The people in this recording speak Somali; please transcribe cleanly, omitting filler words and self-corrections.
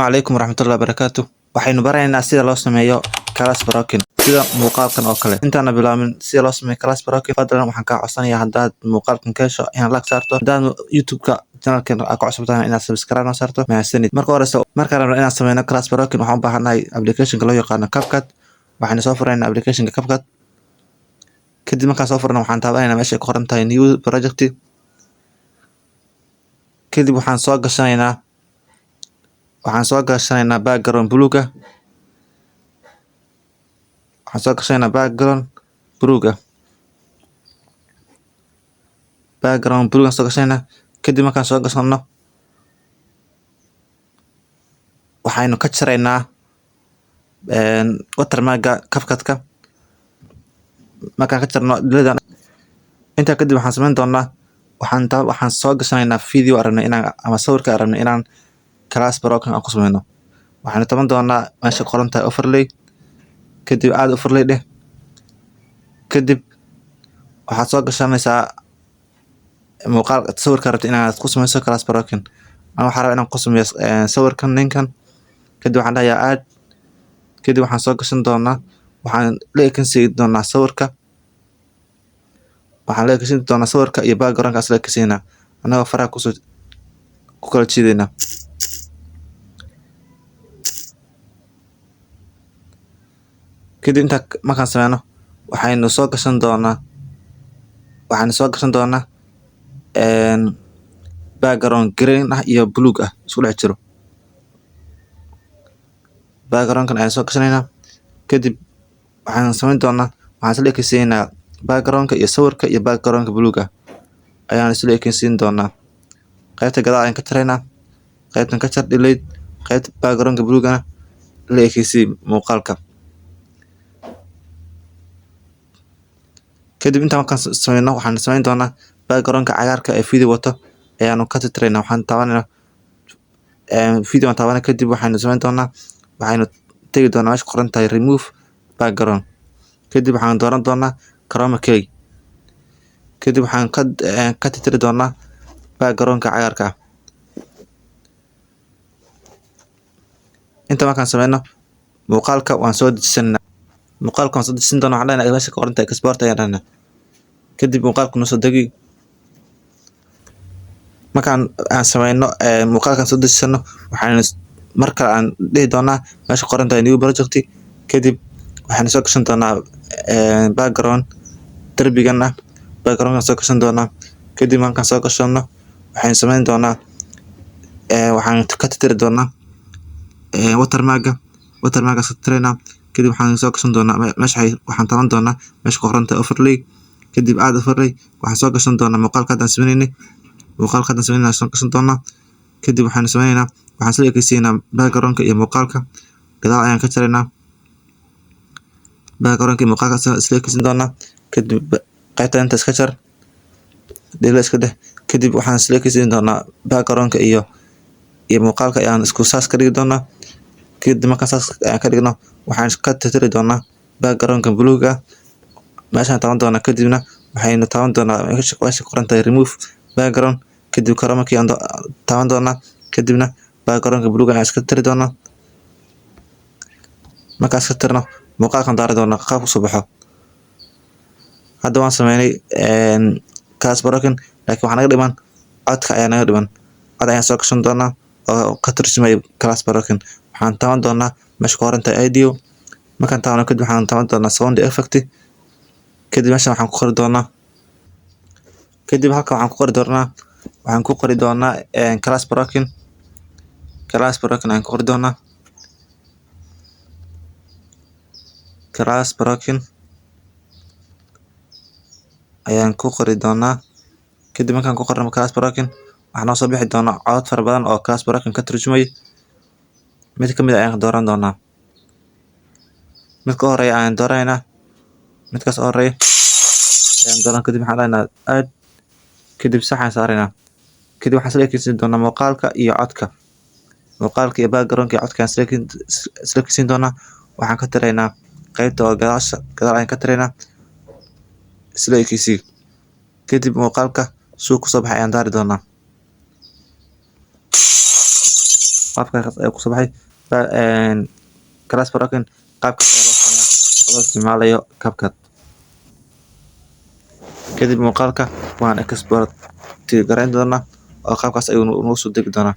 عليكم ورحمة الله وبركاته. waxaynu baraynaa sida loo sameeyo class broken sida muuqaalkan oo kale. intaana bilaabin sida loo sameeyo class broken, fadlan waxaan kaa codsanayaa haddaad muuqaalkan ka hesho inaad like saarto, haddaad youtube-ka channelkan aad ku cusub tahay inaad subscribe noo saarto. mahadsanid. marka horeysa markaan rabno inaan sameyno class broken waxaan u baahanahay applicationka loo yaqaano CapCut. waxaynu soo furaynaa applicationka CapCut. kadib markaan soo furno waxaan taabanaynaa meesha ay ku qoran tahay new project. kadib waxaan soo gashanaynaa background buluuga. soo gashanaynaa. kadib markaan soo gashanno waxaynu ka jaraynaa watermarka CapCut-ka. markaan ka jarno dilidan intaa kadib waxaan samayn doonaa waxaan soo gashanaynaa video aragno inaan ama sawirka aragno inaan class broken aan ku sameyno. waxaanu taban doonaa meesha qoran tahay overlay. kadib aad overlay dheh. kadib waxaad soo gashanaysaa muuqaal sawirka rabta inaad ku sameyso class broken. ana waxaan rabaa inaan ku sameeyo sawirkan ninkan. kadib waxaan dhahayaa aad. kadib waxaan soo gashan doonaa waxaan la ekansiin doonaa sawirka iyo backgroundkaas la ekansiinaa anagoo faraha ku kala jiidaynaa. kadib intaa markaan sameyno waxaynu soo gashan doonaa background green ah iyo buluug ah isku dhex jiro. backgroundkan ayaan soo gashanaynaa. kadib waxaan isla ekeysiinaynaa backgroundka iyo sawirka iyo backgroundka buluuga ayaan isla ekeysiin doonaa. qaybta gadaal ayaan ka jaraynaa. qaybtan ka jar delete. qaybta backgroundka buluugana la ekeysii muuqaalka. kadib intaa markaan sameyno waxaan sameyn doonaa backgroundka cagaarka ee video wato ayaanu ka tirtiraynaa. waxaan taabanayna video aan taabana. kadib waxaynu tegi doonaa meesha qoran tahay remove background. kadib waxaan dooran doonaa chroma key. kadib waxaan ka tirtiri doonaa backgroundka cagaarka ah. inta markaan sameyno muuqaalka waan soo dejisan doonaa. waxaan dhahaynaa meesha qoran tahay export ayaan dhahaynaa. kadib muuqaalka noo soo degi. markaan aan sameyno muuqaalkan soo dejisano waxaynu mar kale aan dhihi doonaa meesha qoran tahay new project. kadib waxaynu soo gashan doonaa background darbigan ah. backgroundkan soo gashan doonaa. kadib markaan soo gashano waxaynu sameyn doonaa waxaan ka tirtiri doonaa watermarkaas ka tirtiraynaa. kadib waxaan soo gashan doonaa waxaan taaban doonaa meesha ku qoran tahay overlay. kadib aad overlay waxaan soo gashan doonaa muuqaalka haddaan sameynay soo gashan doonaa. kadib waxaan isla ekeysiinaa backgroundka iyo muuqaalka gadaal ayaan ka jaraynaa. backgroundka iyo muuqaalka isla ekeysiin doonaa. kadib qaybta inta iska jar delete iska dheh. kadib waxaan isla ekeysiin doonaa backgroundka iyo muuqaalka ayaan isku saas ka dhigi doonaa. kadib markaan saas ka dhigno waxaan ka tirtiri doonaa backgroundka buluuga meeshaan taaban doonaa. kadibna waxaynu taaban doonaa meesha qoran tahay remove background. kadib chroma key aan taaban doonaa. kadibna backgroundka buluuga ayaan iska tiri doonaa. markaan iska tirno muuqaalkan daari doonaa qaab kusoo baxo. hadda waan sameynay class broken laakiin waxaa naga dhiman codka ayaa naga dhiman. cod ayaan soo gashan doonaa oo ka turjumay class broken. waxaan taaban doonaa meesha ku qoran tahay audio. markaan taabano kadib waxaan taaban doonaa sound effect. kadib meeshan waxaan ku qori doonaa class broken ayaan ku qori doonaa. kadib markaan ku qorno class broken waxaa noo soo bixi doonaa codod fara badan oo class broken ka turjumay. mid kamid ayaan dooran doonaa. midka horeeya ayaan dooranaynaa. midkaas horeeya ayaan dooran. kadib waxaan dhahaynaa aad. kadib sax ayaan saaraynaa. kadib waxaan isla ekeysiin doonaa muuqaalka iyo backgroundka iyo codka isla ekeysiin doonaa. waxaan ka tiraynaa qaybta oo gadaal ayaan ka tiraynaa isla ekeysii. kadib muuqaalka suu kusoo baxay ayaan daari doonaa. qaabkaas ayaa ku soo baxay class broken qaabkaas ayaa loo sameeyaa adoo isticmaalayo CapCut. Kadib muuqaalka waan export garayn doonaa oo qaabkaas ayuu noo soo degi doonaa.